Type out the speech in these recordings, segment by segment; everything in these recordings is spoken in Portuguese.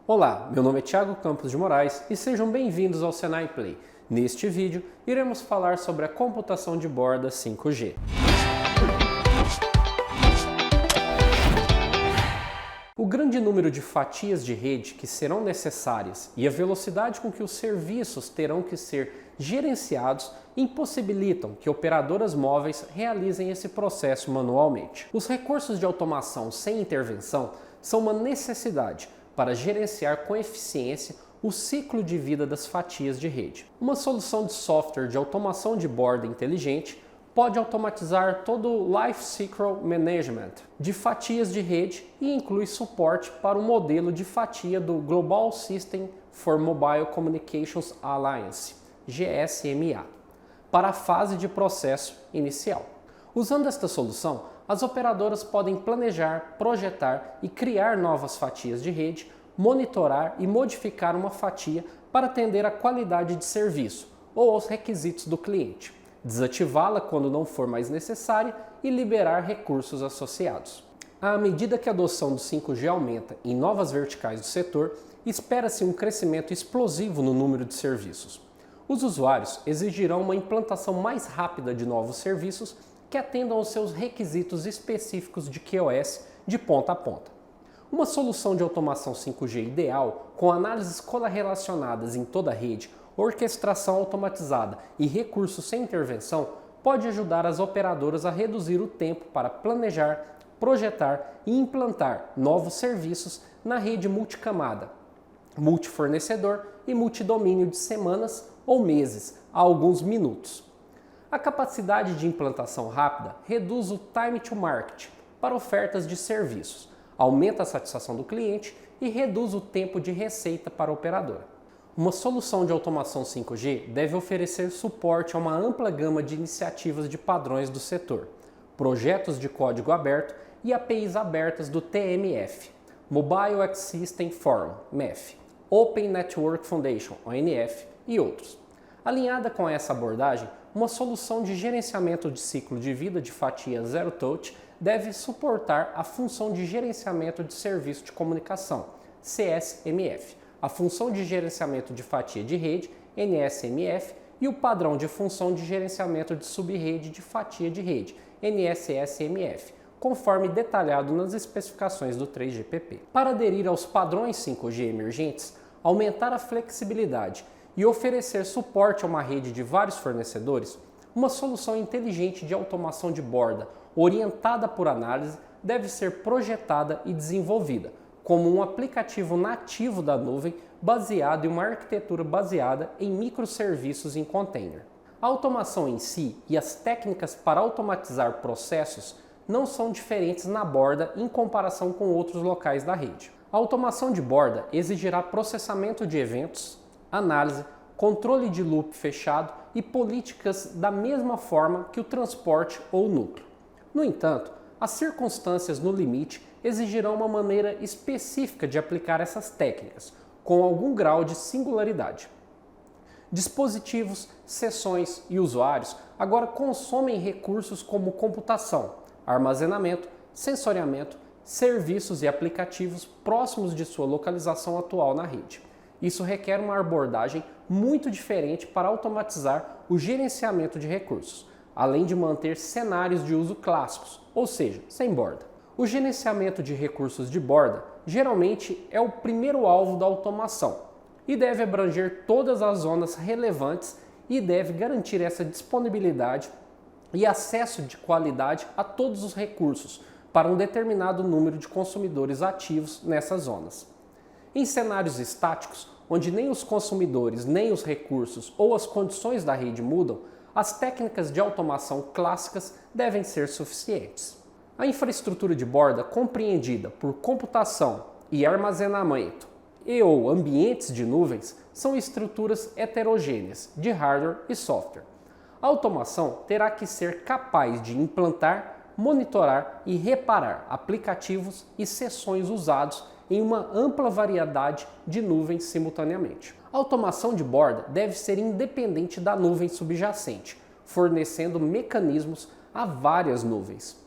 Olá, meu nome é Thiago Campos de Moraes e sejam bem-vindos ao Senai Play. Neste vídeo, iremos falar sobre a computação de borda 5G. O grande número de fatias de rede que serão necessárias e a velocidade com que os serviços terão que ser gerenciados impossibilitam que operadoras móveis realizem esse processo manualmente. Os recursos de automação sem intervenção são uma necessidade para gerenciar com eficiência o ciclo de vida das fatias de rede. Uma solução de software de automação de borda inteligente pode automatizar todo o Life Cycle Management de fatias de rede e inclui suporte para o modelo de fatia do Global System for Mobile Communications Alliance, GSMA, para a fase de processo inicial. Usando esta solução, as operadoras podem planejar, projetar e criar novas fatias de rede, monitorar e modificar uma fatia para atender à qualidade de serviço ou aos requisitos do cliente, desativá-la quando não for mais necessária e liberar recursos associados. À medida que a adoção do 5G aumenta em novas verticais do setor, espera-se um crescimento explosivo no número de serviços. Os usuários exigirão uma implantação mais rápida de novos serviços que atendam aos seus requisitos específicos de QoS de ponta a ponta. Uma solução de automação 5G ideal, com análises correlacionadas em toda a rede, orquestração automatizada e recursos sem intervenção, pode ajudar as operadoras a reduzir o tempo para planejar, projetar e implantar novos serviços na rede multicamada, multifornecedor e multidomínio de semanas ou meses a alguns minutos. A capacidade de implantação rápida reduz o time to market para ofertas de serviços, aumenta a satisfação do cliente e reduz o tempo de receita para a operadora. Uma solução de automação 5G deve oferecer suporte a uma ampla gama de iniciativas de padrões do setor, projetos de código aberto e APIs abertas do TMF, Mobile Ecosystem Forum, MEF, Open Network Foundation, ONF e outros. Alinhada com essa abordagem, uma solução de gerenciamento de ciclo de vida de fatia Zero Touch deve suportar a função de gerenciamento de serviço de comunicação, CSMF, a função de gerenciamento de fatia de rede, NSMF, e o padrão de função de gerenciamento de subrede de fatia de rede, NSSMF, conforme detalhado nas especificações do 3GPP. Para aderir aos padrões 5G emergentes, aumentar a flexibilidade e oferecer suporte a uma rede de vários fornecedores, uma solução inteligente de automação de borda, orientada por análise, deve ser projetada e desenvolvida como um aplicativo nativo da nuvem baseado em uma arquitetura baseada em microserviços em container. A automação em si e as técnicas para automatizar processos não são diferentes na borda em comparação com outros locais da rede. A automação de borda exigirá processamento de eventos, análise, controle de loop fechado e políticas da mesma forma que o transporte ou o núcleo. No entanto, as circunstâncias no limite exigirão uma maneira específica de aplicar essas técnicas, com algum grau de singularidade. Dispositivos, sessões e usuários agora consomem recursos como computação, armazenamento, sensoriamento, serviços e aplicativos próximos de sua localização atual na rede. Isso requer uma abordagem muito diferente para automatizar o gerenciamento de recursos, além de manter cenários de uso clássicos, ou seja, sem borda. O gerenciamento de recursos de borda geralmente é o primeiro alvo da automação e deve abranger todas as zonas relevantes e deve garantir essa disponibilidade e acesso de qualidade a todos os recursos para um determinado número de consumidores ativos nessas zonas. Em cenários estáticos, onde nem os consumidores, nem os recursos ou as condições da rede mudam, as técnicas de automação clássicas devem ser suficientes. A infraestrutura de borda compreendida por computação e armazenamento e/ou ambientes de nuvens são estruturas heterogêneas de hardware e software. A automação terá que ser capaz de implantar, monitorar e reparar aplicativos e sessões usados em uma ampla variedade de nuvens simultaneamente. A automação de borda deve ser independente da nuvem subjacente, fornecendo mecanismos a várias nuvens.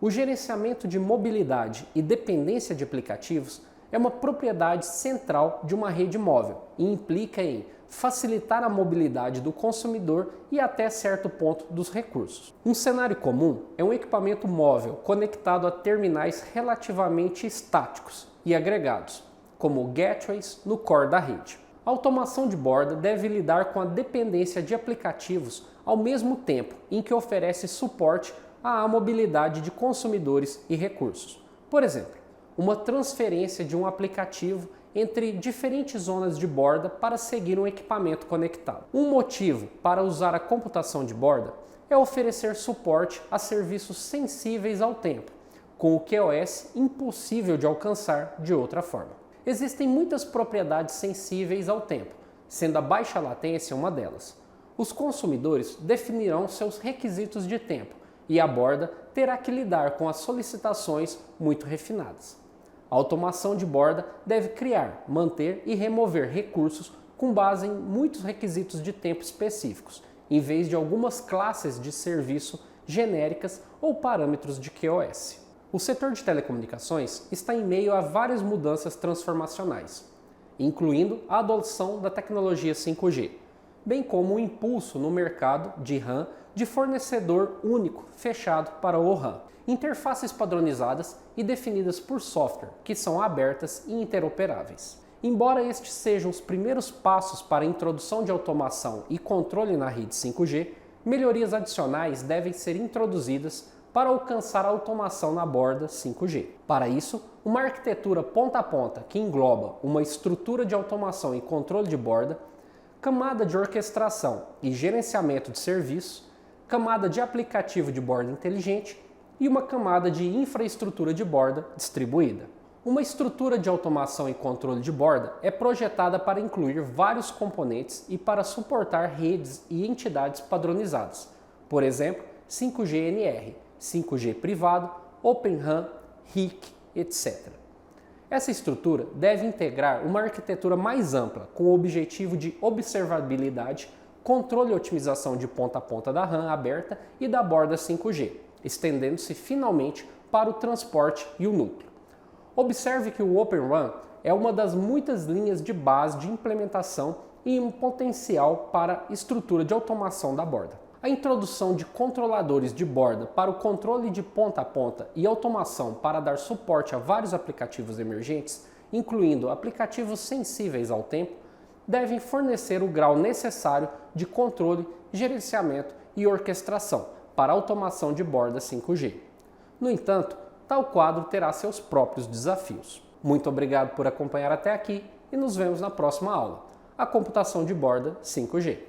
O gerenciamento de mobilidade e dependência de aplicativos é uma propriedade central de uma rede móvel e implica em facilitar a mobilidade do consumidor e até certo ponto dos recursos. Um cenário comum é um equipamento móvel conectado a terminais relativamente estáticos e agregados, como gateways no core da rede. A automação de borda deve lidar com a dependência de aplicativos ao mesmo tempo em que oferece suporte à mobilidade de consumidores e recursos. Por exemplo, uma transferência de um aplicativo entre diferentes zonas de borda para seguir um equipamento conectado. Um motivo para usar a computação de borda é oferecer suporte a serviços sensíveis ao tempo, com o QoS impossível de alcançar de outra forma. Existem muitas propriedades sensíveis ao tempo, sendo a baixa latência uma delas. Os consumidores definirão seus requisitos de tempo e a borda terá que lidar com as solicitações muito refinadas. A automação de borda deve criar, manter e remover recursos com base em muitos requisitos de tempo específicos, em vez de algumas classes de serviço genéricas ou parâmetros de QoS. O setor de telecomunicações está em meio a várias mudanças transformacionais, incluindo a adoção da tecnologia 5G, bem como o impulso no mercado de RAN de fornecedor único fechado para o RAN. Interfaces padronizadas e definidas por software, que são abertas e interoperáveis. Embora estes sejam os primeiros passos para a introdução de automação e controle na rede 5G, melhorias adicionais devem ser introduzidas para alcançar a automação na borda 5G. Para isso, uma arquitetura ponta a ponta que engloba uma estrutura de automação e controle de borda, camada de orquestração e gerenciamento de serviço, camada de aplicativo de borda inteligente e uma camada de infraestrutura de borda distribuída. Uma estrutura de automação e controle de borda é projetada para incluir vários componentes e para suportar redes e entidades padronizadas, por exemplo, 5G-NR, 5G privado, Open RAN, RIC, etc. Essa estrutura deve integrar uma arquitetura mais ampla com o objetivo de observabilidade, controle e otimização de ponta a ponta da RAN aberta e da borda 5G, estendendo-se finalmente para o transporte e o núcleo. Observe que o Open RAN é uma das muitas linhas de base de implementação e um potencial para estrutura de automação da borda. A introdução de controladores de borda para o controle de ponta a ponta e automação para dar suporte a vários aplicativos emergentes, incluindo aplicativos sensíveis ao tempo, devem fornecer o grau necessário de controle, gerenciamento e orquestração para a automação de borda 5G. No entanto, tal quadro terá seus próprios desafios. Muito obrigado por acompanhar até aqui e nos vemos na próxima aula. A computação de borda 5G.